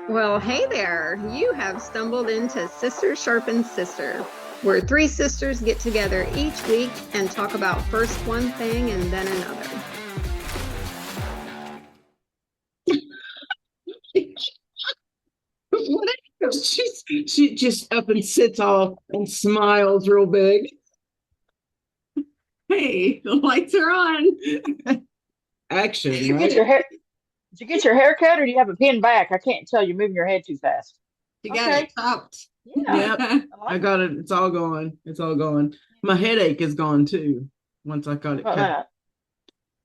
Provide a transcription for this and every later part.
Well, hey there. You have stumbled into Sister Sharpens Sister, where three sisters get together each week and talk about first one thing and then another. She just up and sits off and smiles real big. Hey, the lights are on. Action, Did you get right? your hair? Did you get your hair cut, or do you have a pin back? I can't tell. You're moving your head too fast. You got Okay. it topped. Yeah, Yep, I I like it. got it. It's all gone. It's all gone. My headache is gone too. Once I got How it about cut, that?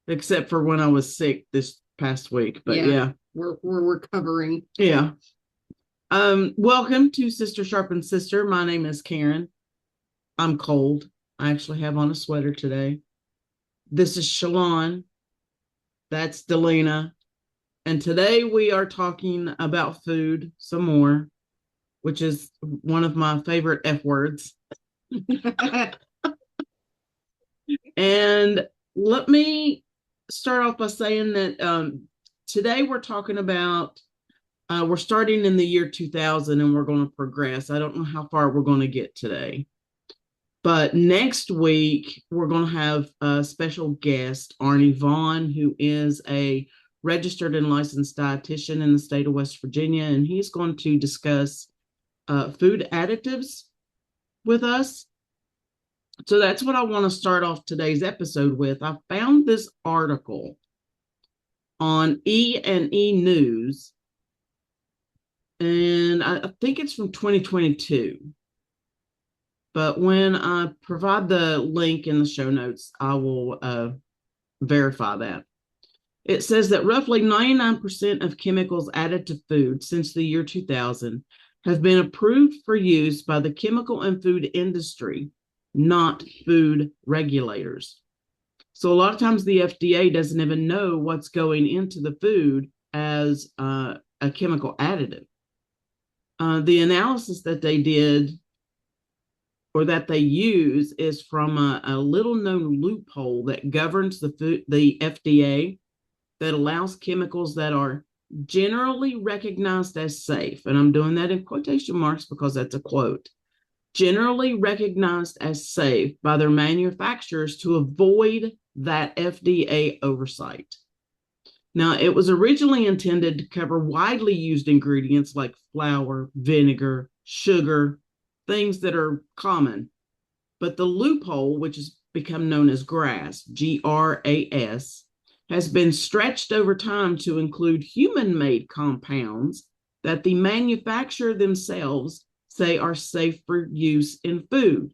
except for when I was sick this past week. But Yeah, yeah, we're recovering. yeah. Welcome to Sister Sharp Sister. My name is Karen. I'm cold. I actually have on a sweater today. This is Shalon. That's Delina. And today we are talking about food some more, which is one of my favorite F words. And let me start off by saying that today we're talking about, we're starting in the year 2000 and we're going to progress. I don't know how far we're going to get today. But next week, we're going to have a special guest, Arnie Vaughn, who is a registered and licensed dietitian in the state of West Virginia, and he's going to discuss food additives with us. So that's what I want to start off today's episode with. I found this article on E&E News, and I think it's from 2022. But when I provide the link in the show notes, I will verify that. It says that roughly 99% of chemicals added to food since the year 2000 have been approved for use by the chemical and food industry, not food regulators. So a lot of times the FDA doesn't even know what's going into the food as a chemical additive. The analysis that they did or that they use is from a little known loophole that governs the FDA that allows chemicals that are generally recognized as safe. And I'm doing that in quotation marks because that's a quote. Generally recognized as safe by their manufacturers to avoid that FDA oversight. Now, it was originally intended to cover widely used ingredients like flour, vinegar, sugar, things that are common. But the loophole, which has become known as GRAS, has been stretched over time to include human made compounds that the manufacturer themselves say are safe for use in food.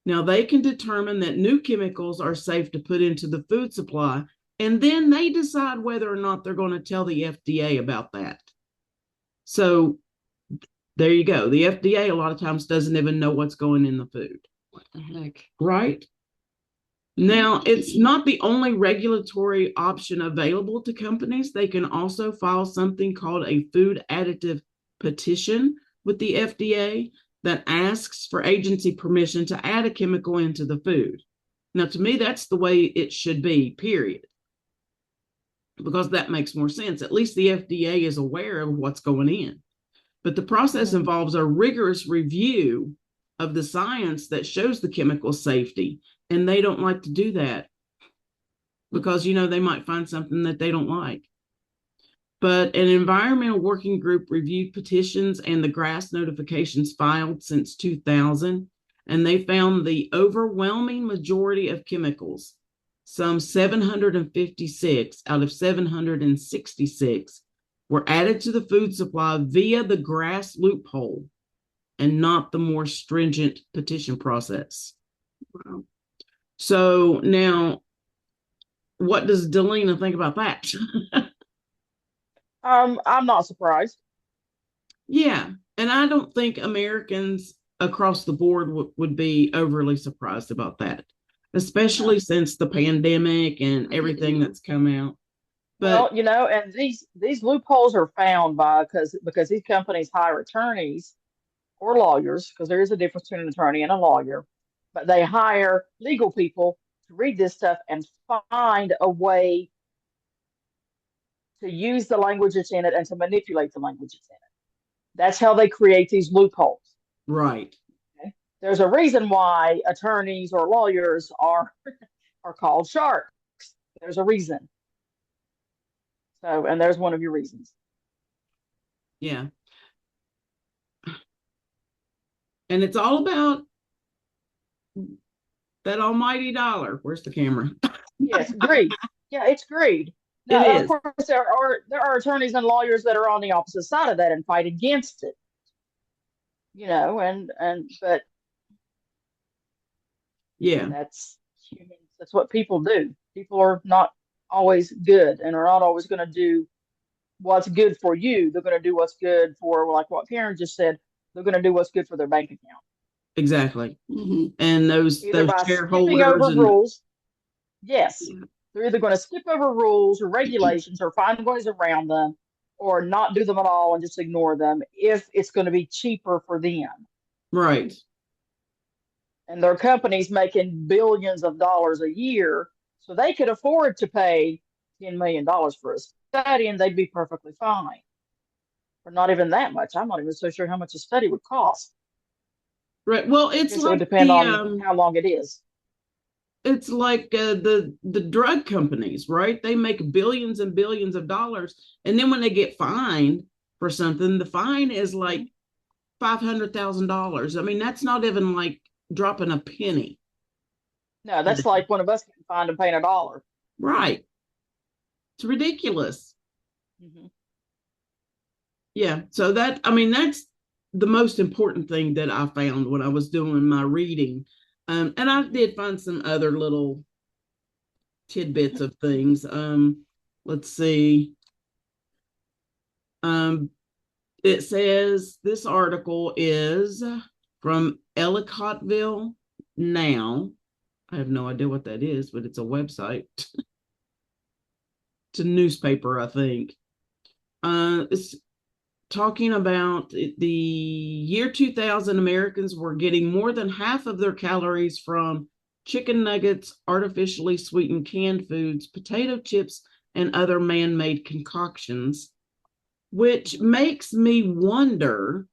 Now, they can determine that new chemicals are safe to put into the food supply, and then they decide whether or not they're going to tell the FDA about that. So there you go. The FDA a lot of times doesn't even know what's going in the food. What the heck? Right? Now, it's not the only regulatory option available to companies. They can also file something called a food additive petition with the FDA that asks for agency permission to add a chemical into the food. Now, to me, that's the way it should be, period, because that makes more sense. At least the FDA is aware of what's going in. But the process Mhm. involves a rigorous review of the science that shows the chemical safety. And they don't like to do that because, they might find something that they don't like. But an environmental working group reviewed petitions and the GRAS notifications filed since 2000, and they found the overwhelming majority of chemicals, some 756 out of 766, were added to the food supply via the GRAS loophole and not the more stringent petition process. Wow. So now, what does Delina think about that? I'm not surprised. Yeah. And I don't think Americans across the board would be overly surprised about that, No. especially since the pandemic and I didn't everything know. that's come out. But Well, and these loopholes are found by because these companies hire attorneys or lawyers, because there is a difference between an attorney and a lawyer, but they hire legal people to read this stuff and find a way to use the language that's in it and to manipulate the language that's in it. That's how they create these loopholes. Right. Okay? There's a reason why attorneys or lawyers are called sharks. There's a reason. So, and there's one of your reasons. Yeah. And it's all about that almighty dollar. Where's the camera? Yes, greed. Yeah, it's greed. It Now, of is. course, there are attorneys and lawyers that are on the opposite side of that and fight against it. But Yeah, that's humans. That's what people do. People are not always good and are not always going to do what's good for you. They're going to do what's good for, like what Karen just said, they're going to do what's good for their bank account. exactly. And those Either by skipping shareholders over and rules. Yes. They're either going to skip over rules or regulations or find ways around them or not do them at all and just ignore them if it's going to be cheaper for them. right. And their company's making billions of dollars a year, so they could afford to pay $10 million for a study and they'd be perfectly fine. Or not even that much. I'm not even so sure how much a study would cost. Right. Well, I it's guess it would like depend on how long it is. it's like the drug companies, right? They make billions and billions of dollars, and then when they get fined for something, the fine is like $500,000. I mean, that's not even like dropping a penny. No, that's like one of us getting fined and paying $1. Right. It's ridiculous. Mm-hmm. Yeah. So that, I mean, that's the most important thing that I found when I was doing my reading. And I did find some other little tidbits of things. Let's see. It says this article is from Ellicottville Now. I have no idea what that is, but it's a website. It's a newspaper, I think. It's talking about the year 2000. Americans were getting more than half of their calories from chicken nuggets, artificially sweetened canned foods, potato chips, and other man-made concoctions, which makes me wonder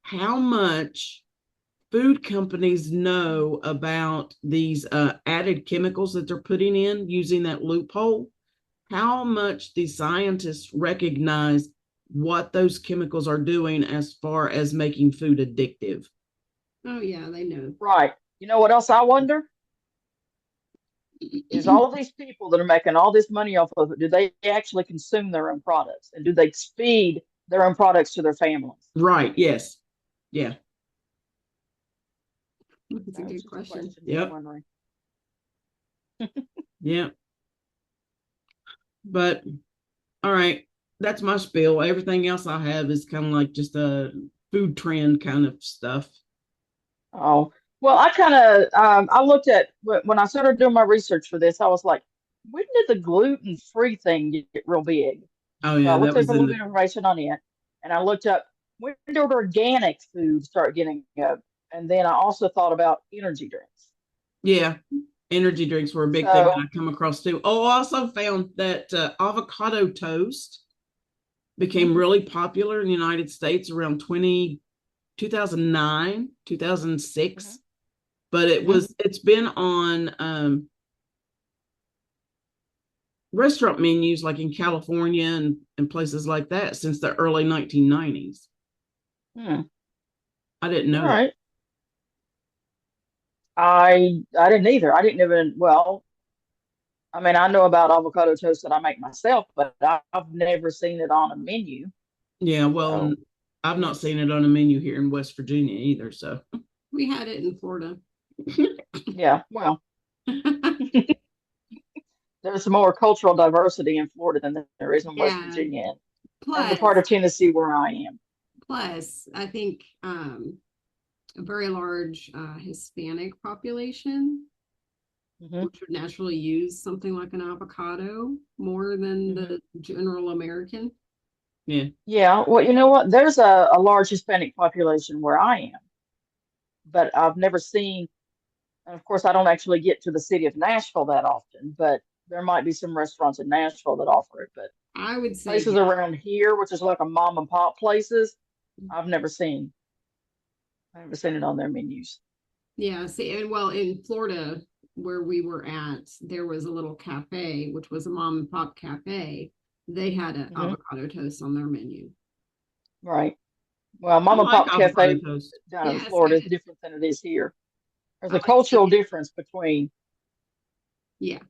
how much food companies know about these added chemicals that they're putting in using that loophole. How much the scientists recognize what those chemicals are doing as far as making food addictive. Oh yeah, they know. Right. You know what else I wonder? Is all of these people that are making all this money off of it, do they actually consume their own products? And do they feed their own products to their families? Right. Yes. Yeah. That's a good question. Yep. Yeah. But all right, that's my spiel. Everything else I have is kind of like just a food trend kind of stuff. Oh, well, I kind of I looked at when I started doing my research for this, I was like, when did the gluten-free thing get real big? Oh So I yeah, that looked up was a in little bit of information on it, and I looked up when did organic food start getting up, and then I also thought about energy drinks. yeah. Energy drinks were a big thing that I So, come across too. Oh, I also found that avocado toast became really popular in the United States around 2009, 2006. mhm, But mhm. it's been on restaurant menus like in California and places like that since the early 1990s. Hmm. I didn't All know that. right. I didn't either. I didn't even, well, I mean, I know about avocado toast that I make myself, but I've never seen it on a menu. Yeah, well, So, I've not seen it on a menu here in West Virginia either. So, We had it in Florida. yeah, well, there's more cultural diversity in Florida than there is in West Yeah. Virginia and the part Plus, of Tennessee where I am. I think a very large Hispanic population, Hmm. which would naturally use something like an avocado more than Hmm. the general American. yeah, Yeah, well, you know what? There's a large Hispanic population where I am, but I've never seen, and of course, I don't actually get to the city of Nashville that often, but there might be some restaurants in Nashville that offer it, but I would say places yeah. around here, which is like a mom and pop places, I've never seen. I haven't seen it on their menus. Yeah, see, and well, in Florida, where we were at, there was a little cafe, which was a mom and pop cafe. They had an Hmm. avocado toast on their menu. Right. Well, I mom and like pop avocado cafe toast. down in Yeah, it's Florida is good. different than it is here. There's I a like cultural chicken. difference between Yeah,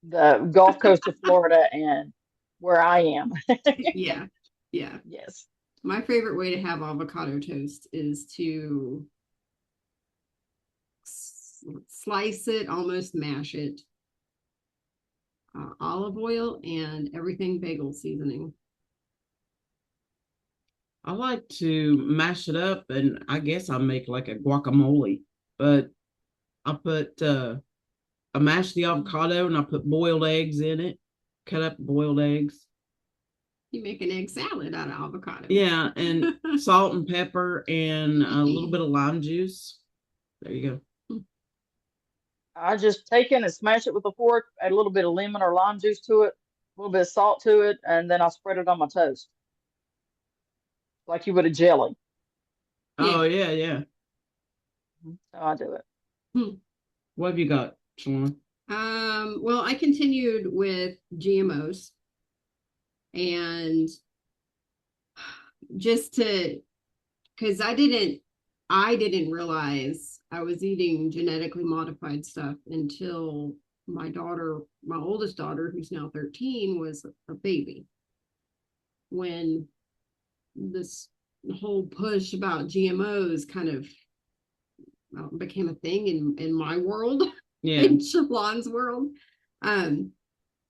the Gulf Coast of Florida and where I am. yeah, yeah. Yes. My favorite way to have avocado toast is to slice it, almost mash it, olive oil, and everything bagel seasoning. I like to mash it up, and I guess I make like a guacamole, but I mash the avocado and I put boiled eggs in it, cut up boiled eggs. You make an egg salad out of avocado. Yeah, and salt and pepper and a little bit of lime juice. There you go. I just take it and smash it with a fork, add a little bit of lemon or lime juice to it, a little bit of salt to it, and then I'll spread it on my toast like you would a jelly. Oh Yeah. yeah, yeah. So I do it. Hmm. What have you got, Shalon? Well, I continued with GMOs and just to, because I didn't realize I was eating genetically modified stuff until my oldest daughter, who's now 13, was a baby. When this whole push about GMOs kind of became a thing in my world, Yeah. in Shalon's world.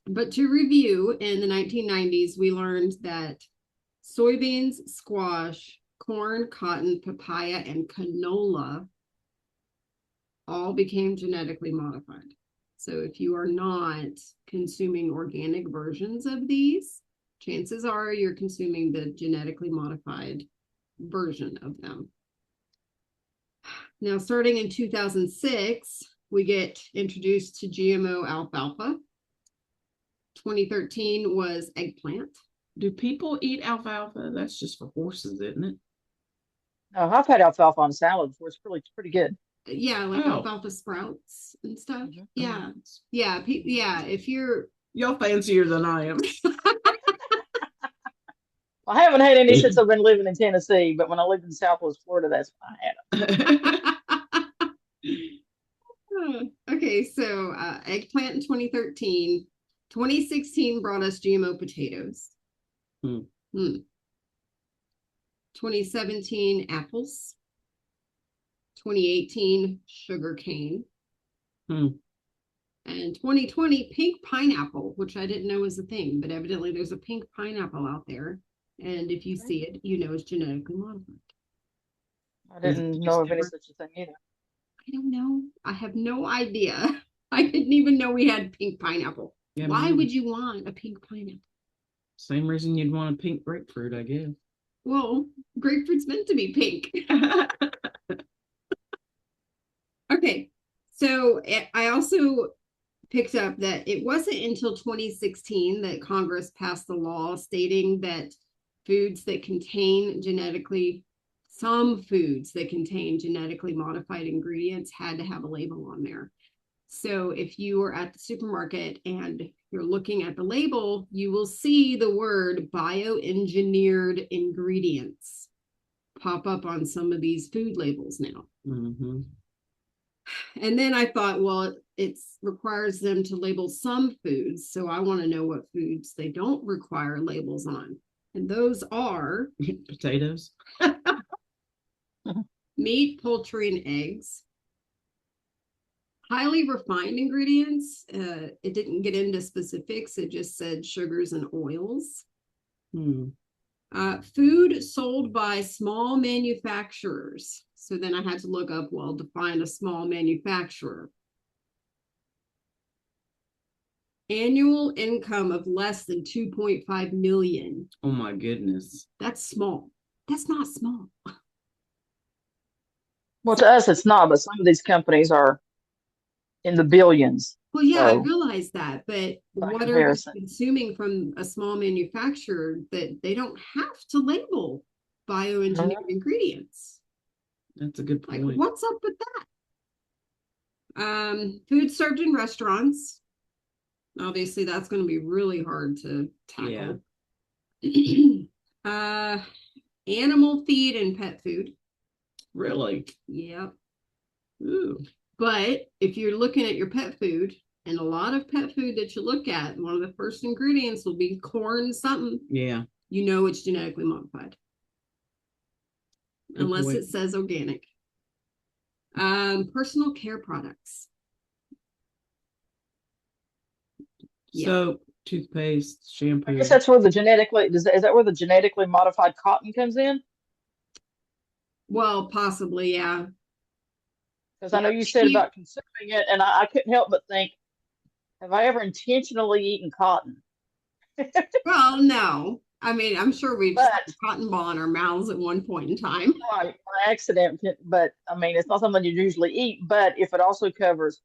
But to review, in the 1990s, we learned that soybeans, squash, corn, cotton, papaya, and canola all became genetically modified. So if you are not consuming organic versions of these, chances are you're consuming the genetically modified version of them. Now, starting in 2006, we get introduced to GMO alfalfa. 2013 was eggplant. Do people eat alfalfa? That's just for horses, isn't it? No, I've had alfalfa on salad before. It's pretty good. Yeah, like Oh. alfalfa sprouts and stuff. Mhm. Yeah, yeah, yeah. If you're Y'all fancier than I am. I haven't had any since I've been living in Tennessee, but when I lived in Southwest Florida, that's when I had them. Okay, so eggplant in 2013. 2016 brought us GMO potatoes. Hmm. 2017 apples. 2018 sugar cane. Hmm. And 2020 pink pineapple, which I didn't know was a thing, but evidently there's a pink pineapple out there. And if you see it, you know it's genetically modified. I didn't know of any such a thing either. I don't know. I have no idea. I didn't even know we had pink pineapple. Yeah, why would you want a pink pineapple? Same reason you'd want a pink grapefruit, I guess. Well, grapefruit's meant to be pink. Okay, so I also picked up that it wasn't until 2016 that Congress passed the law stating that some foods that contain genetically modified ingredients had to have a label on there. So if you are at the supermarket and you're looking at the label, you will see the word bioengineered ingredients pop up on some of these food labels now. Mm-hmm. And then I thought, well, it requires them to label some foods. So I want to know what foods they don't require labels on. And those are Potatoes. meat, poultry, and eggs. Highly refined ingredients. It didn't get into specifics. It just said sugars and oils. Food sold by small manufacturers. So then I had to look up, well, define a small manufacturer. Annual income of less than 2.5 million. Oh my goodness. That's small. That's not small. Well, to us, it's not, but some of these companies are in the billions. Well, yeah, I So realize that, but by what are we comparison, consuming from a small manufacturer that they don't have to label bioengineered ingredients? That's a good Like, point. what's up with that? Food served in restaurants. Obviously, that's going to be really hard to tackle. Yeah. Animal feed and pet food. Really? Yep. Ooh. But if you're looking at your pet food, and a lot of pet food that you look at, one of the first ingredients will be corn something. Yeah. You know it's genetically modified. Good Unless point. it says organic. Personal care products. Yeah. Soap, toothpaste, I shampoo. guess that's where the genetically is that where the genetically modified cotton comes in? Well, possibly, yeah. Because I Yeah. know you said about consuming it, and I couldn't help but think, have I ever intentionally eaten cotton? Well, no. I mean, I'm sure we've stuck But a cotton ball in our mouths at one point in time. by accident, but I mean, it's not something you usually eat. But if it also covers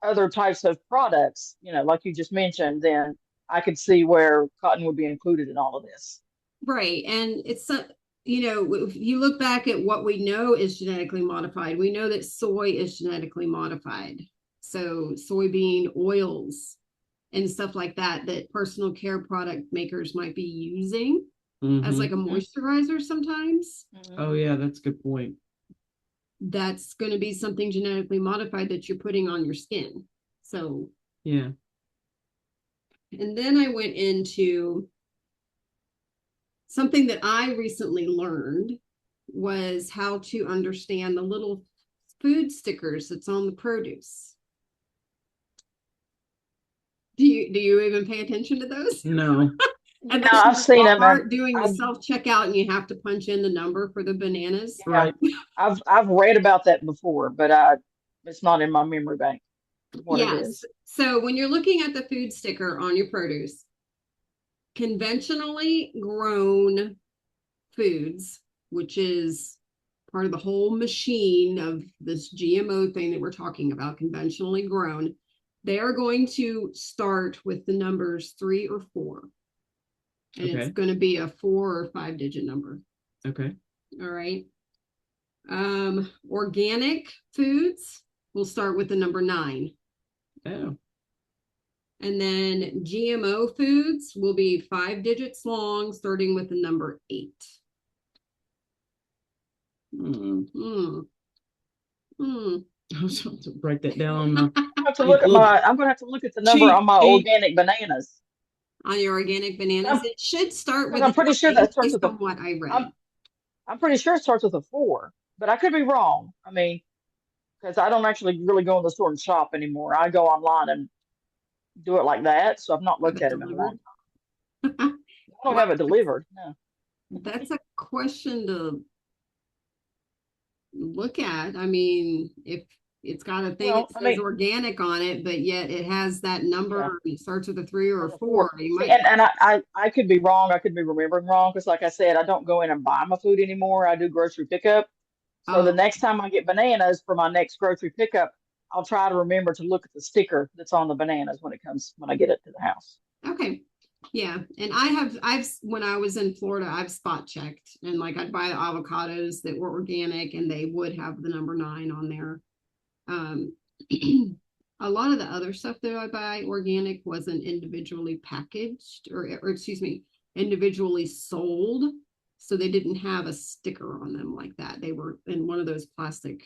other types of products, like you just mentioned, then I could see where cotton would be included in all of this. Right. And if you look back at what we know is genetically modified, we know that soy is genetically modified. So soybean oils and stuff like that, that personal care product makers might be using as like a moisturizer sometimes. Oh, yeah, that's a good point. That's going to be something genetically modified that you're putting on your skin. So, yeah. And then I went into something that I recently learned was how to understand the little food stickers that's on the produce. Do you even pay attention to those? No. And Yeah, those I've seen them, and Walmart doing the I've self checkout, and you have to punch in the number for the bananas. yeah, Right. I've read about that before, but it's not in my memory bank what it Yes. is. So when you're looking at the food sticker on your produce, conventionally grown foods, which is part of the whole machine of this GMO thing that we're talking about, conventionally grown, they are going to start with the numbers 3 or 4. And it's going to be a 4 or 5-digit number. Okay. All right. Organic foods will start with the number 9. Oh. And then GMO foods will be 5 digits long, starting with the number 8. Hmm. Hmm. Hmm. I was going to write that down on my I'm gonna have to look at the number cheat on my sheet. organic bananas. On your organic bananas, it should start Because with I'm pretty sure 9 that starts based with on what I read. I'm pretty sure it starts with a 4, but I could be wrong. I mean, because I don't actually really go in the store and shop anymore. I go online and do it like that. So I've not Have looked it at them in a long delivered. time. I don't Well, have it delivered. No. that's a question to look at. I mean, if it's got a thing Well, that I says mean, organic on it, but yet it has that yeah, number and it starts with a 3 or or a the 4, 4. you See, might. and I could be wrong. I could be remembering wrong because, like I said, I don't go in and buy my food anymore. I do grocery pickup. So the Oh, next time I get bananas for my next grocery pickup, I'll try to remember to look at the sticker that's on the bananas when I get it to the house. okay. Yeah. And when I was in Florida, I've spot checked, and like I'd buy the avocados that were organic and they would have the number 9 on there. Um, a lot of the other stuff that I buy organic wasn't individually packaged or excuse me, individually sold. So they didn't have a sticker on them like that. They were in one of those plastic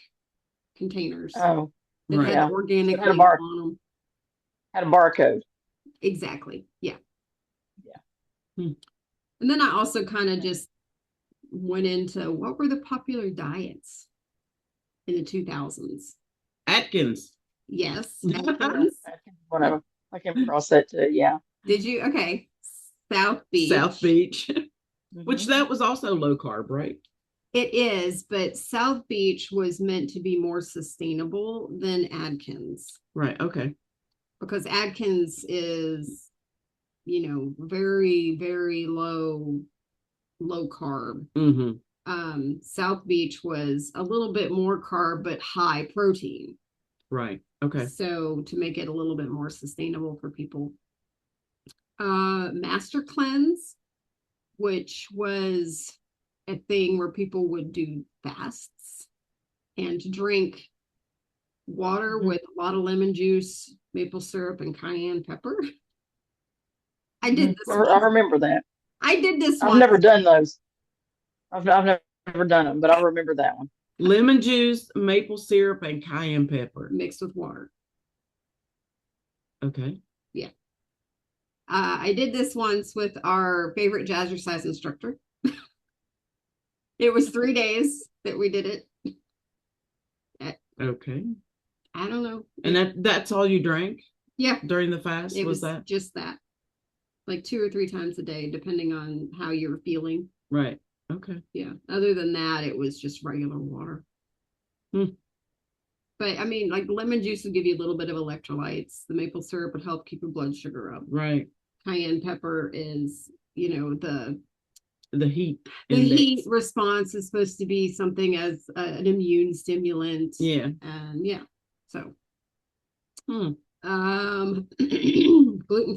containers Oh, that had yeah. the So it organic label on them. had a barcode. Exactly. Yeah. Yeah. Hmm. And then I also kind of just went into what were the popular diets in the 2000s. Atkins. Yes. Atkins, whatever. I came across that too. Yeah. Did you? Okay. South Beach. South Beach. Which Mhm. that was also low carb, right? It is, but South Beach was meant to be more sustainable than Adkins, Right. Okay. because Adkins is, very, very low carb. Mm-hmm. South Beach was a little bit more carb, but high protein. Right. Okay. So to make it a little bit more sustainable for people. Master Cleanse, which was a thing where people would do fasts and drink water with a lot of lemon juice, maple syrup, and cayenne pepper. I did this I once. remember that. I did this I've once. never done those. I've never done them, but I remember that one. Lemon juice, maple syrup, and cayenne pepper. Mixed with water. Okay. Yeah. I did this once with our favorite jazzercise instructor. It was 3 days that we did it. Okay. I don't know. And that's all you drank? Yeah. During the fast? It was that? just that. Like 2 or 3 times a day, depending on how you're feeling. Right. Okay. Yeah. Other than that, it was just regular water. But I mean, like lemon juice will give you a little bit of electrolytes. The maple syrup would help keep your blood sugar up. Right. Cayenne pepper is, the heat. The heat response is supposed to be something as an immune stimulant. Yeah. And yeah. So. Gluten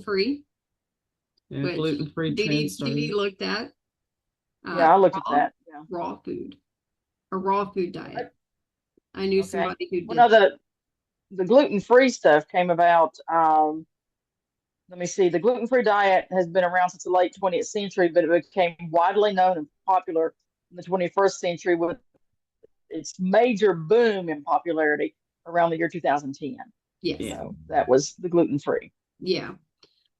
free. Yeah, gluten free. Dee looked at. Yeah, I looked at that. Yeah. Raw food. A raw food diet. I knew somebody who did. Well, no, the gluten free stuff came about. Let me see. The gluten free diet has been around since the late 20th century, but it became widely known and popular in the 21st century with its major boom in popularity around the year 2010. Yes. So that was the gluten free. Yeah.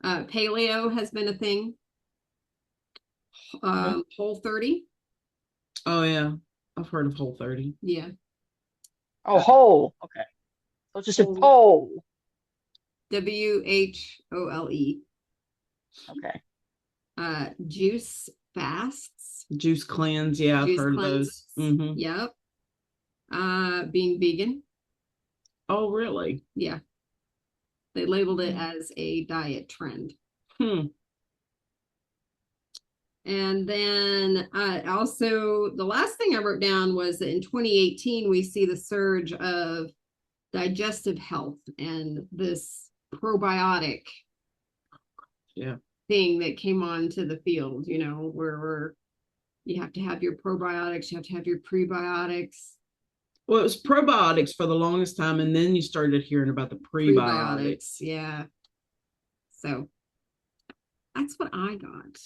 Paleo has been a thing. Whole30. Oh yeah, I've heard of Whole30. Yeah. Oh, whole. Okay. So it's just a pole. WHOLE. Okay. Juice fasts. Juice cleanse. Yeah, I've heard those. Mm-hmm. Yep. Being vegan. Oh, really? Yeah. They labeled it as a diet trend. And then also the last thing I wrote down was that in 2018, we see the surge of digestive health and this probiotic thing that came onto the field, where you have to have your probiotics, you have to have your prebiotics. Well, it was probiotics for the longest time, and then you started hearing about the prebiotics. Yeah. So that's what I got.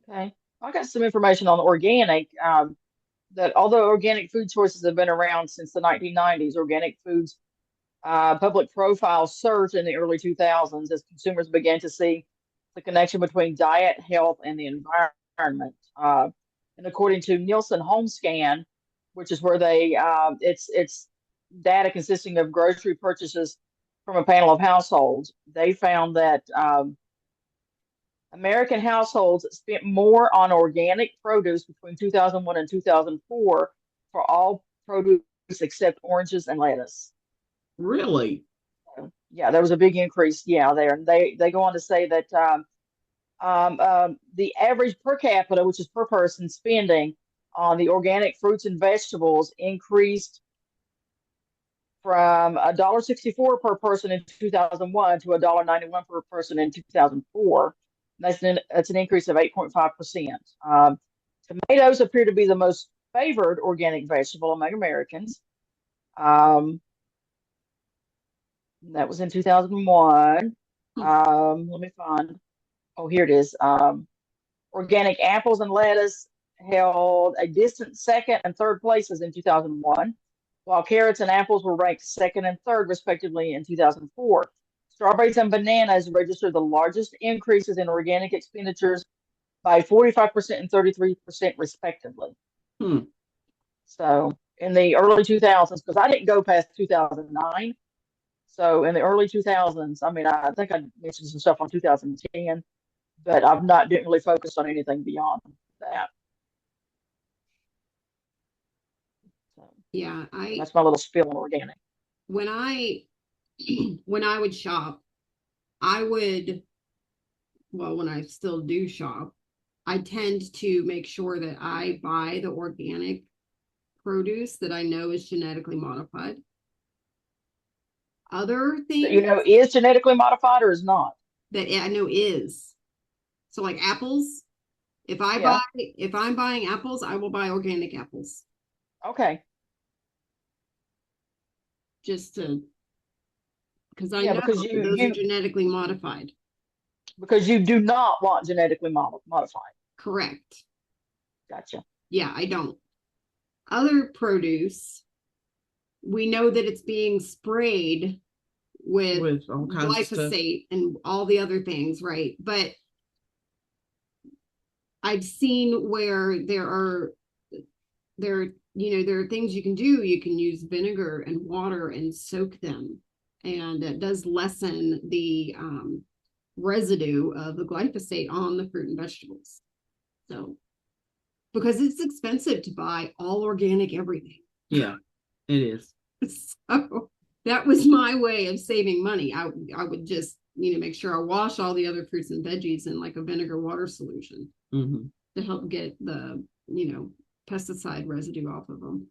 Okay. I got some information on organic, that although organic food choices have been around since the 1990s, organic foods public profile surged in the early 2000s as consumers began to see the connection between diet, health, and the environment. And according to Nielsen HomeScan, which is where it's data consisting of grocery purchases from a panel of households, they found that American households spent more on organic produce between 2001 and 2004 for all produce except oranges and lettuce. Really? Yeah, there was a big increase. Yeah, there. And they go on to say that the average per capita, which is per person spending on the organic fruits and vegetables, increased from $1.64 per person in 2001 to $1.91 per person in 2004. That's an increase of 8.5%. Tomatoes appear to be the most favored organic vegetable among Americans. That was in 2001. Let me find. Oh, here it is. Organic apples and lettuce held a distant second and third places in 2001, while carrots and apples were ranked second and third, respectively, in 2004. Strawberries and bananas registered the largest increases in organic expenditures by 45% and 33%, respectively. So in the early 2000s, because I didn't go past 2009. So in the early 2000s, I mean, I think I mentioned some stuff on 2010, but I've not didn't really focus on anything beyond that. So, yeah, that's my little spiel on organic. When I would shop, when I still do shop, I tend to make sure that I buy the organic produce that I know is genetically modified. other that things is genetically modified or is not? that I know is. So like apples, Yeah. if I'm buying apples, I will buy organic apples Okay. just to because I Yeah, know because that those are you genetically modified. because you do not want genetically modified. Correct. Gotcha. Yeah, I don't. Other produce, we know that it's being sprayed with all kinds of stuff. glyphosate and all the other things, right? But I've seen where there are things you can do. You can use vinegar and water and soak them, and it does lessen the residue of the glyphosate on the fruit and vegetables. So, because it's expensive to buy all organic everything. Yeah, it is. So that was my way of saving money. I would just make sure I wash all the other fruits and veggies in like a vinegar water solution to help get the pesticide residue off of them.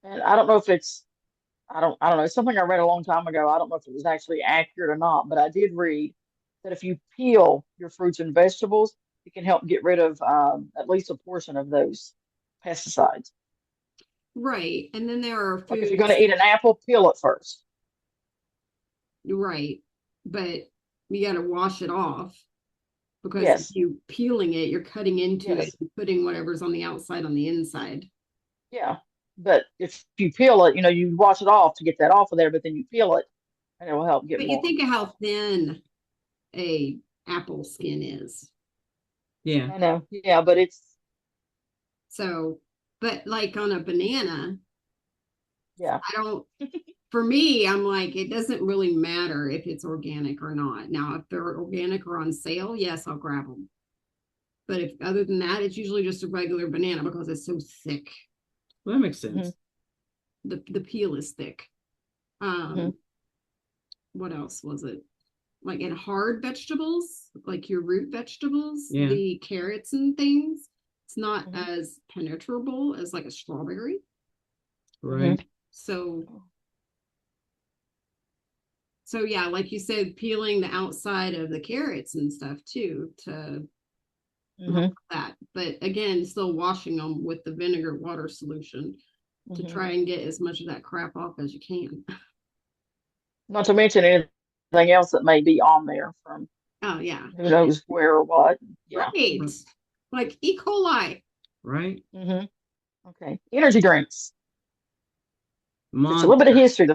And I don't know if I don't know, it's something I read a long time ago. I don't know if it was actually accurate or not, but I did read that if you peel your fruits and vegetables, it can help get rid of at least a portion of those pesticides. Right. And then there are Like if foods. you're going to eat an apple, peel it first. Right. But you got to wash it off because if Yes. you peeling it, you're cutting into it Yes. and putting whatever's on the outside on the inside. Yeah. But if you peel it, you wash it off to get that off of there, but then you peel it and it will help get But you more. think of how thin a apple skin is. Yeah. I know. Yeah, but So, but like on a banana, yeah. I don't, for me, I'm like, it doesn't really matter if it's organic or not. Now, if they're organic or on sale, yes, I'll grab them. But if other than that, it's usually just a regular banana because it's so thick. Well, that makes sense. The peel is thick. Mm-hmm. What else was it? Like in hard vegetables, like your root vegetables, Yeah. the carrots and things, it's not Mm-hmm. as penetrable as like a strawberry. Right. So yeah, like you said, peeling the outside of the carrots and stuff too to that. But again, still washing them with the vinegar water solution to try and get as much of that crap off as you can. Not to mention anything else that may be on there from Oh yeah. who knows where or what. Yeah. Right. Like E. coli. Right. Okay. Energy drinks. It's a little bit of Monster. history.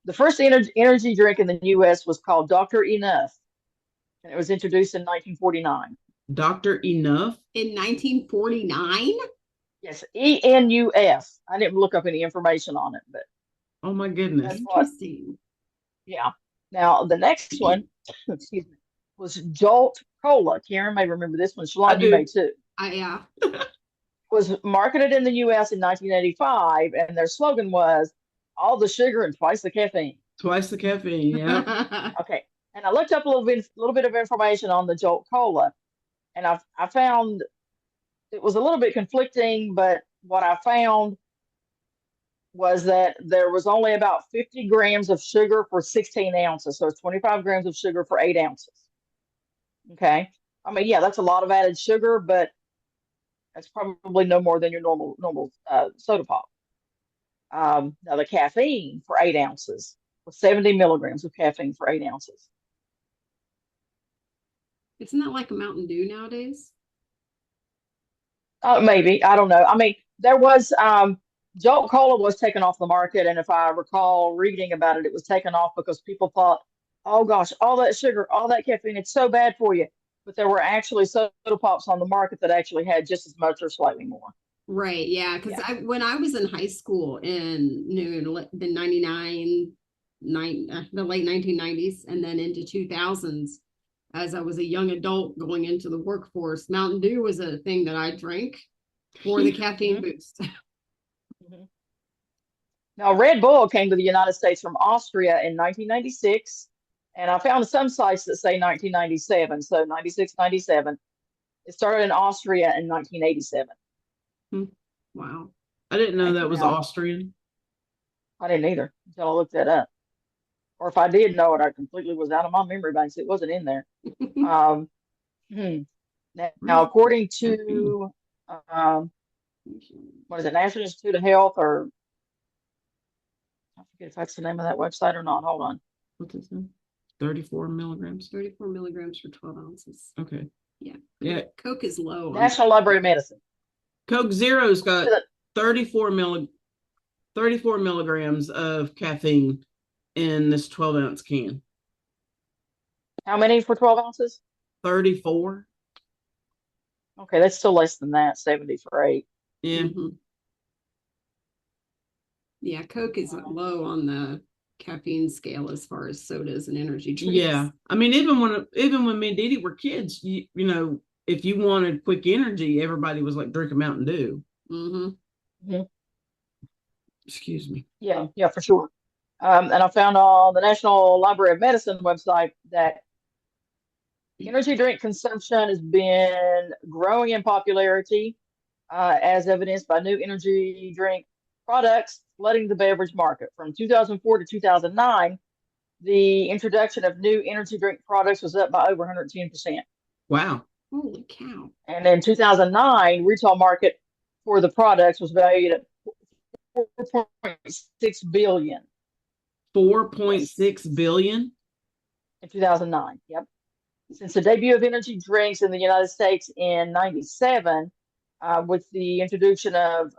The first energy drink in the U.S. was called Dr. Enough, and it was introduced in 1949. Dr. Enough? In 1949? Yes, ENUF. I didn't look up any information on it, but oh my goodness. Interesting. Yeah. Now the next one, excuse me, was Jolt Cola. Karen may remember this one. Shalon, you may too. Yeah. Was marketed in the U.S. in 1985, and their slogan was "All the sugar and twice the caffeine." Twice the caffeine. Yeah. Okay. And I looked up a little bit of information on the Jolt Cola, and I found it was a little bit conflicting, but what I found was that there was only about 50 grams of sugar for 16 ounces. So it's 25 grams of sugar for 8 ounces. Okay. I mean, yeah, that's a lot of added sugar, but that's probably no more than your normal soda pop. Now the caffeine for 8 ounces was 70 milligrams of caffeine for 8 ounces. Isn't that like a Mountain Dew nowadays? Maybe. I don't know. I mean, there was Jolt Cola was taken off the market, and if I recall reading about it, it was taken off because people thought, "Oh gosh, all that sugar, all that caffeine, it's so bad for you." But there were actually soda pops on the market that actually had just as much or slightly more. Right. Yeah. Because when I was in high school in the 99, the late 1990s, and then into 2000s, as I was a young adult going into the workforce, Mountain Dew was a thing that I drank for the caffeine boost. Now, Red Bull came to the United States from Austria in 1996, and I found some sites that say 1997, so 96, 97. It started in Austria in 1987. Wow. I didn't know that was Austrian. I didn't either until I looked that up. Or if I did know it, I completely was out of my memory banks. It wasn't in there. Um, hmm. Now, Where's according caffeine? to um, what is it, National Institute of Health, or I forget if that's the name of that website or not. Hold on. What's this one? 34 milligrams. 34 milligrams for 12 ounces. Okay. Yeah. Yeah. Coke is low on National Library of Medicine. Coke Zero's got The- 34 milligrams of caffeine in this 12-ounce can. How many for 12 ounces? 34. Okay, that's still less than that, 70 for 8. Yeah. Mm-hmm. Yeah, Coke is low on the caffeine scale as far as sodas and energy drinks. Yeah. I mean, even when me and Dee Dee were kids, you know, if you wanted quick energy, everybody was like drinking Mountain Dew. Mm-hmm. Mm-hmm. Excuse me. Yeah, for sure. And I found on the National Library of Medicine website that energy drink consumption has been growing in popularity, as evidenced by new energy drink products flooding the beverage market. From 2004 to 2009, the introduction of new energy drink products was up by over 110%. Wow. Holy cow. And in 2009, retail market for the products was valued at 4.6 billion. 4.6 billion In 2009. Yep. Since the debut of energy drinks in the United States in 97, with the introduction of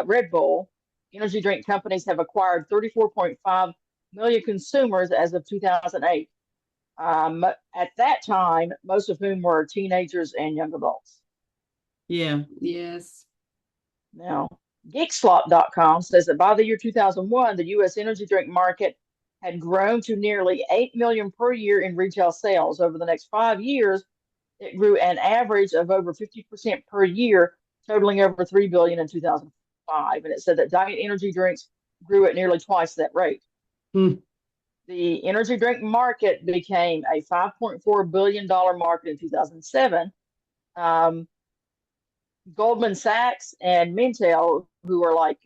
Red Bull, energy drink companies have acquired 34.5 million consumers as of 2008. At that time, most of whom were teenagers and young adults. Yeah. Yes. Now, Geekslop.com says that by the year 2001, the U.S. energy drink market had grown to nearly 8 million per year in retail sales. Over the next 5 years, it grew an average of over 50% per year, totaling over 3 billion in 2005. And it said that diet energy drinks grew at nearly twice that rate. Hmm. The energy drink market became a $5.4 billion market in 2007. Goldman Sachs and Mintel, who are like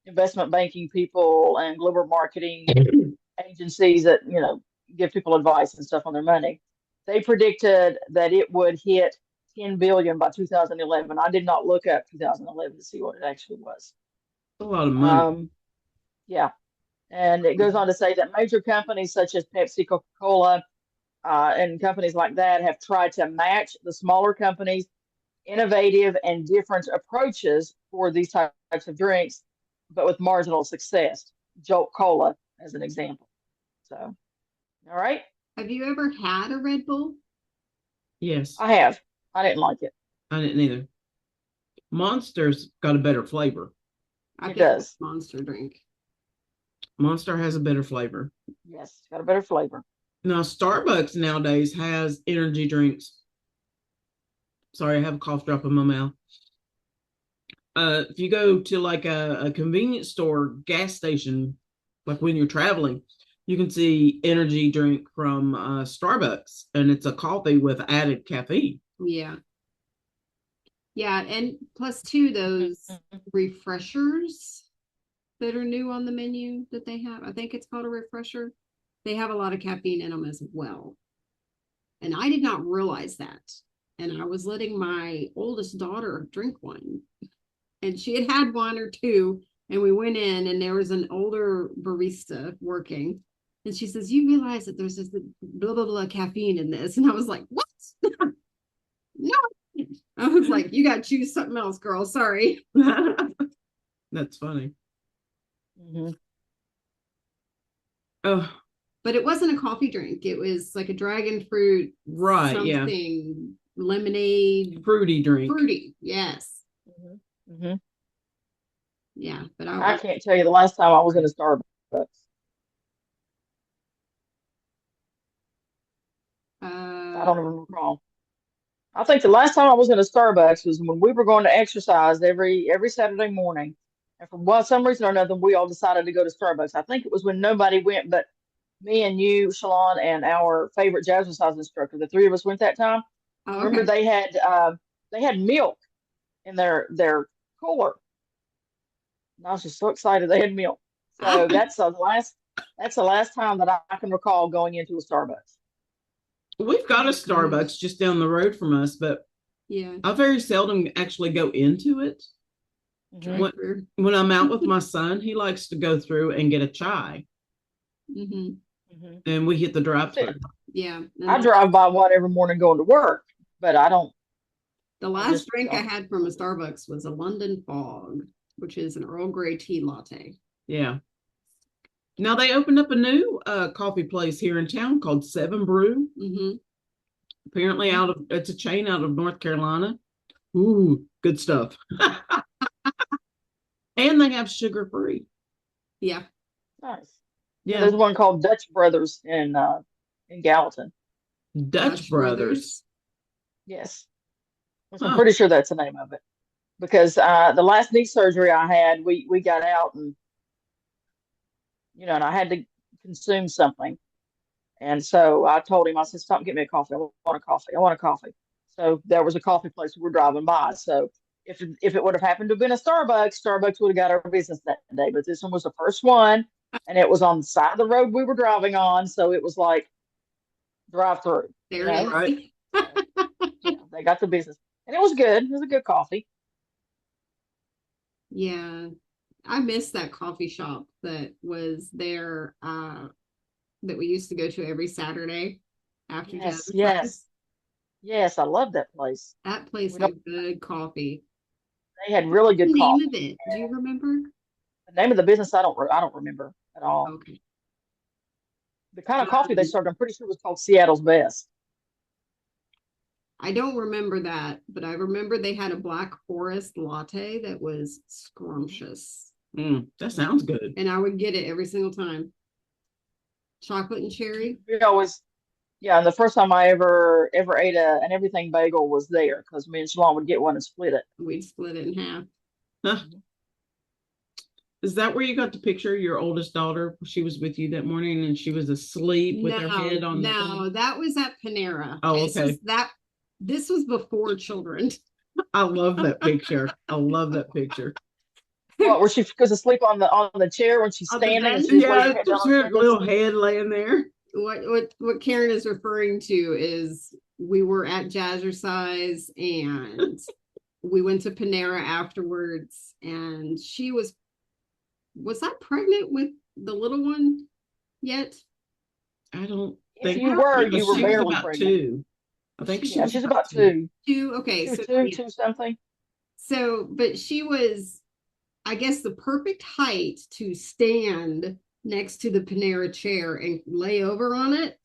investment banking people and global marketing agencies that give people advice and stuff on their money, they predicted that it would hit 10 billion by 2011. I did not look up 2011 to see what it actually was. A lot of money. Yeah, and it goes on to say that major companies such as Pepsi, Coca-Cola, and companies like that have tried to match the smaller companies' innovative and different approaches for these types of drinks, but with marginal success. Jolt Cola, as an example. So, all right. Have you ever had a Red Bull? Yes. I have. I didn't like it. I didn't either. Monster's got a better flavor. I It think does. Monster drink. Monster has a better flavor. Yes, it's got a better flavor. Now, Starbucks nowadays has energy drinks. Sorry, I have a cough drop in my mouth. If you go to like a convenience store, gas station, like when you're traveling, you can see energy drink from Starbucks, and it's a coffee with added caffeine. Yeah. Yeah, and plus two, those refreshers that are new on the menu that they have. I think it's called a refresher. They have a lot of caffeine in them as well. And I did not realize that. And I was letting my oldest daughter drink one. And she had one or two. And we went in, and there was an older barista working. And she says, "You realize that there's this blah, blah, blah caffeine in this?" And I was like, "What?" No. I was like, "You got to choose something else, girl. Sorry." That's funny. Mm-hmm. Oh, But it wasn't a coffee drink. It was like a dragon fruit, right? Something lemonade, fruity drink. Fruity, yes. Mm-hmm. Mm-hmm. Yeah, but I can't tell you the last time I was in a Starbucks. I don't even recall. I think the last time I was in a Starbucks was when we were going to exercise every Saturday morning. And for some reason or another, we all decided to go to Starbucks. I think it was when nobody went but me and you, Shalon, and our favorite jazzercise instructor. The three of us went that time. Oh, Remember, they had milk in their cooler. And I was just so excited they had milk. So that's the last time that I can recall going into a Starbucks. We've got a Gosh. Starbucks just down the road from us, but Yeah. I very seldom actually go into it. Hmm. Drive through. When I'm out with my son, he likes to go through and get a chai, Hmm. Hmm. and we hit the drive-through. Yeah. I And drive by one every morning going to work, but I don't. the I last just drink I don't. had from a Starbucks was a London Fog, which is an Earl Grey tea latte. Yeah. Now they opened up a new coffee place here in town called Seven Brew. Hmm. Apparently, it's a chain out of North Carolina. Ooh, good stuff. And they have sugar free. Yeah. Nice. Yeah, Yeah, there's one called Dutch Brothers in Gallatin. Dutch Dutch Brothers. Brothers. Yes, which I'm Huh. pretty sure that's the name of it. Because the last knee surgery I had, we got out and and I had to consume something. And so I told him, I said, stop, get me a coffee. I want a coffee. I want a coffee. So there was a coffee place we were driving by. So if it would have happened to have been a Starbucks, Starbucks would have got our business that day. But this one was the first one, and it was on the side of the road we were driving on. So it was like drive through, There it Right. is. So yeah, they got the business. And it was good. It was a good coffee. Yeah. I miss that coffee shop that was there that we used to go to every Saturday after Yes, Jazzercise. yes, yes. I love that place. That place We don't, had good coffee. they had really The good name coffee. of it, do you remember? The name of the business, I don't remember at all. Okay. The kind of coffee they Um, served, I'm pretty sure was called Seattle's Best. I don't remember that, but I remember they had a Black Forest latte that was scrumptious. That sounds good. And I would get it every single time. Chocolate and cherry. We always, yeah. And the first time I ever ate an everything bagel was there because me and Shalon would get one and split it. We'd split it in half. Huh. Is that where you got the picture of your oldest daughter? She was with you that morning and she was asleep with her No, head on the thing. no, that was at Panera. Oh, This was okay. that this was before children. I love that picture. I love that picture. What, where she goes to sleep on the chair when she's On the standing and bench. she just lays Yeah, her head down just on the her chair and goes to little sleep? head laying there. What Karen is referring to is we were at Jazzercise and we went to Panera afterwards and she was I pregnant with the little one yet? I don't If think you How were, so, you because were she was barely about pregnant. 2. I think she Yeah, was she's about about 2. two, two? Okay, two, so two, yeah. two something. So but she was I guess the perfect height to stand next to the Panera chair and lay over on it.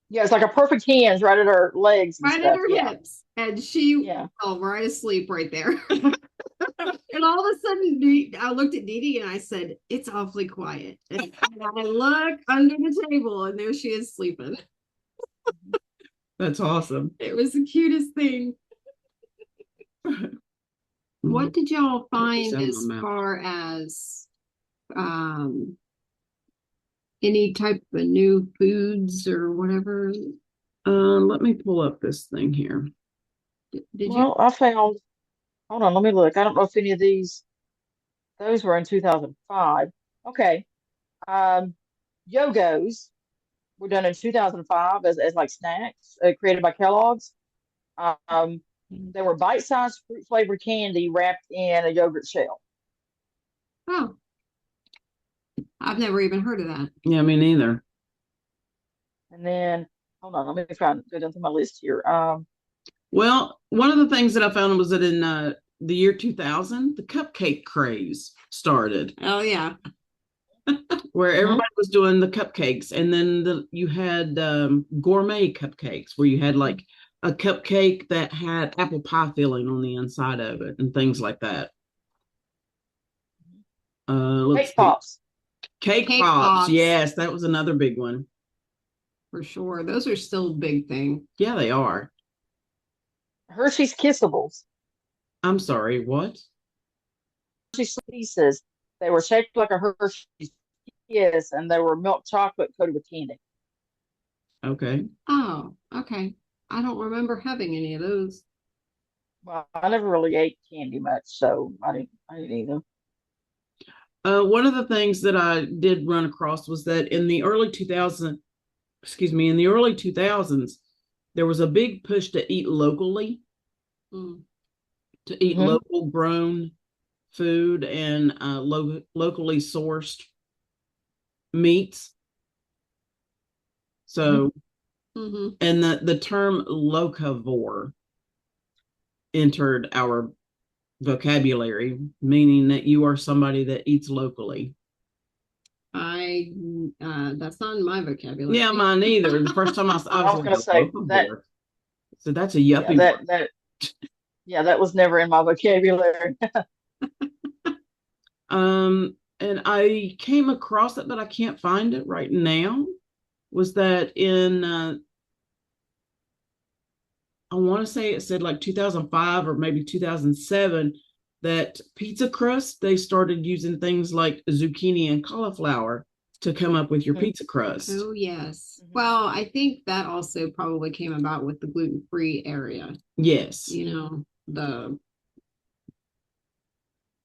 Yeah, it's like a perfect hinge right at her legs and Right at stuff. her Yeah, hips. And she yeah. fell right asleep right there. And all of a sudden, I looked at Dee Dee and I said, "It's awfully quiet." And I look under the table, and there she is sleeping. That's awesome. It was the cutest thing. What did y'all find as far as um, any type of new foods or whatever? Let me pull up this thing here. Did you? Well, I found. Hold on, let me look. I don't know if any of those were in 2005. Okay. Um, Yogos were done in 2005 as like snacks created by Kellogg's. Um, they were bite-sized fruit flavored candy wrapped in a yogurt shell. Oh, I've never even heard of that. Yeah, me neither. And then, hold on, let me try and go down through my list here. Well, one of the things that I found was that in the year 2000, the cupcake craze started, Oh yeah, where Mhm. everybody was doing the cupcakes, and then you had gourmet cupcakes, where you had like a cupcake that had apple pie filling on the inside of it, and things like that. Let's Cake see, pops. cake cake pops. pops Yes, that was another big one. for sure. Those are still a big thing. Yeah, they are. Hershey's Kissables. I'm sorry, what? Hershey's Pieces. They were shaped like a Hershey's Kiss, and they were milk chocolate coated with candy. Okay. Oh, okay. I don't remember having any of those. Well, I never really ate candy much, so I didn't either. One of the things that I did run across was that in the early 2000s, in the early 2000s, there was a big push to eat locally, Mm. to eat Mhm. local grown food and locally sourced meats. So, Mm-hmm. and the term locavore entered our vocabulary, meaning that you are somebody that eats locally. I that's not in my vocabulary. Yeah, mine either. The first time I I was was like going to a say that. locavore. So that's a Yeah, yuppie word. that was never in my vocabulary. And I came across it, but I can't find it right now. Was that in I want to say it said like 2005 or maybe 2007 that pizza crust, they started using things like zucchini and cauliflower to come up with your Mhm. pizza crust. Oh, yes. Mhm. Well, I think that also probably came about with the gluten-free area. Yes. You know, the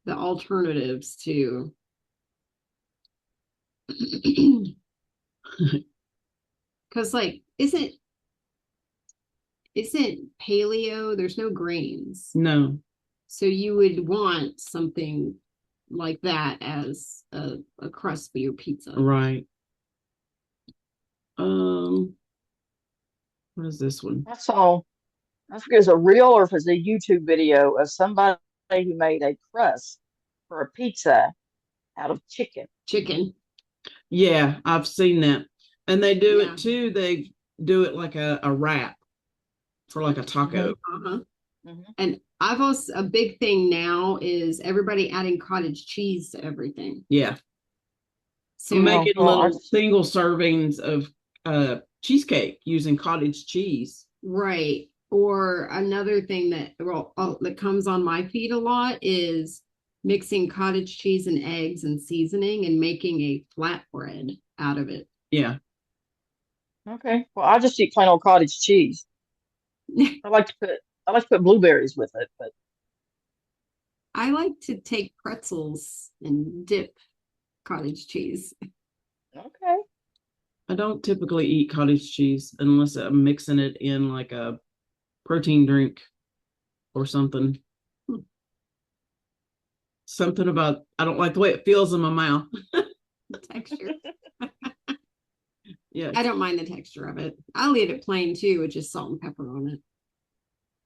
alternatives to because like isn't paleo, there's no grains. No. So you would want something like that as a crust for your pizza. Right. Um, what is this one? I saw, I forget if it's a reel or if it's a YouTube video of somebody who made a crust for a pizza out of chicken. Chicken. Yeah, I've seen that. And they do Yeah. it too. They do it like a wrap for like a taco. Uh-huh. Mm-hmm. And I've also a big thing now is everybody adding cottage cheese to everything. Yeah. So Making Well, little single servings of cheesecake using cottage cheese. right. Or another thing that comes on my feed a lot is mixing cottage cheese and eggs and seasoning and making a flatbread out of it. Yeah. okay. Well, I just eat plain old cottage cheese. I like to put blueberries with it, but I like to take pretzels and dip cottage cheese. okay. I don't typically eat cottage cheese unless I'm mixing it in like a protein drink or something. Hmm. Something about I don't like the way it feels in my mouth. The texture. Yeah. I don't mind the texture of it. I'll eat it plain too, with just salt and pepper on it.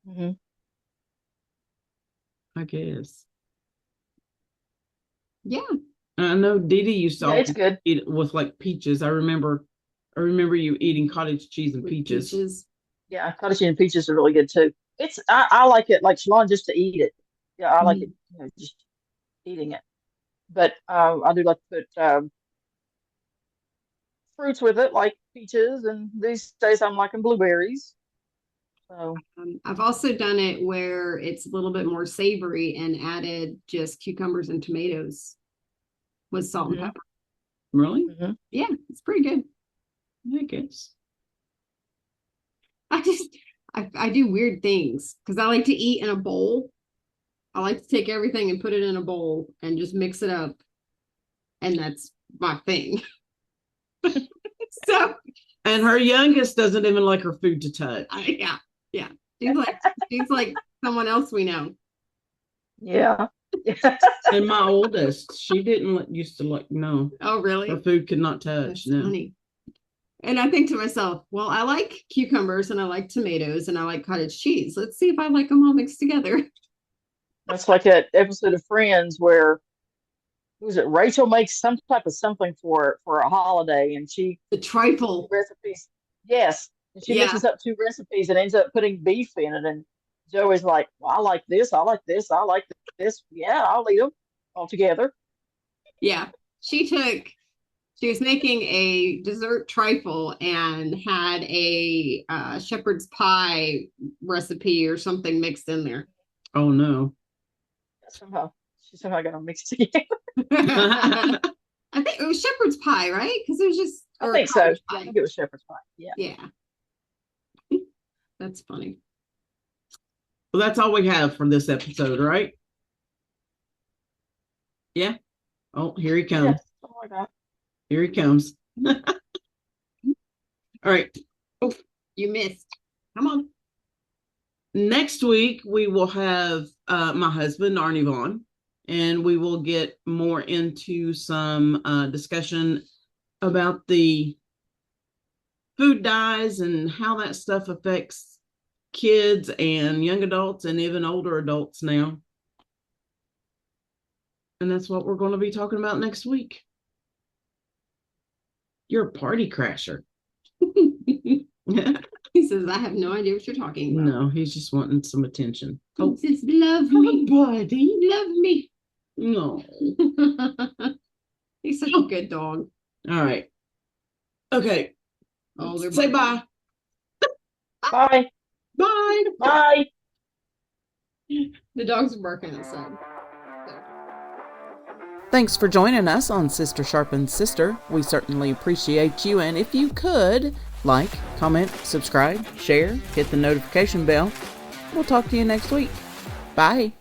Mm-hmm. I guess. Yeah. I know Dee Dee used to Yeah, it's always good. eat it with like peaches. I remember you eating cottage cheese and With peaches. peaches. Yeah, cottage cheese and peaches are really good too. I like it like Shalon just to eat it. Yeah, I like it, just eating it. But I do like to put fruits with it, like peaches, and these days I'm liking blueberries. So I've also done it where it's a little bit more savory and added just cucumbers and tomatoes with salt and mhm, pepper. Really? mhm. Yeah, it's pretty good. I guess. I just I do weird things because I like to eat in a bowl. I like to take everything and put it in a bowl and just mix it up, and that's my thing. So And her youngest doesn't even like her food to touch. yeah, yeah. She's like someone else we know. Yeah. And my oldest, she didn't used to like no. Oh, really? Her food could not touch. That's No. funny. And I think to myself, well, I like cucumbers and I like tomatoes and I like cottage cheese. Let's see if I like them all mixed together. That's like that episode of Friends where who was it? Rachel makes some type of something for a holiday, and she The mixes two trifle. recipes. Yes, and she Yeah. mixes up two recipes and ends up putting beef in it. And Joey's like, "Well, I like this. I like this. I like this. Yeah, I'll eat them all together." Yeah. She was making a dessert trifle and had a shepherd's pie recipe or something mixed in there. Oh no. Somehow she somehow got them mixed together. I think it was shepherd's pie, right? Because it was just I or think so. cottage Yeah, I pie. think it was shepherd's pie. Yeah. Yeah. That's funny. Well, that's all we have for this episode, right? Yeah. Oh, here he Yeah, comes. something like that. Here he comes. All right. Oh, you missed. Come on. Next week, we will have my husband, Arnie Vaughn, and we will get more into some discussion about the food dyes and how that stuff affects kids and young adults and even older adults now. And that's what we're going to be talking about next week. You're a party crasher. He says, I have no idea what you're talking about. No, he's just wanting some attention. He says, love me. Buddy. Love me. No. He's such a good dog. All right. Okay. Oh, they're Say bye. Bye. Bye. Bye. The dogs are barking outside. Thanks for joining us on Sister Sharpens Sister. We certainly appreciate you. And if you could, like, comment, subscribe, share, hit the notification bell. We'll talk to you next week. Bye.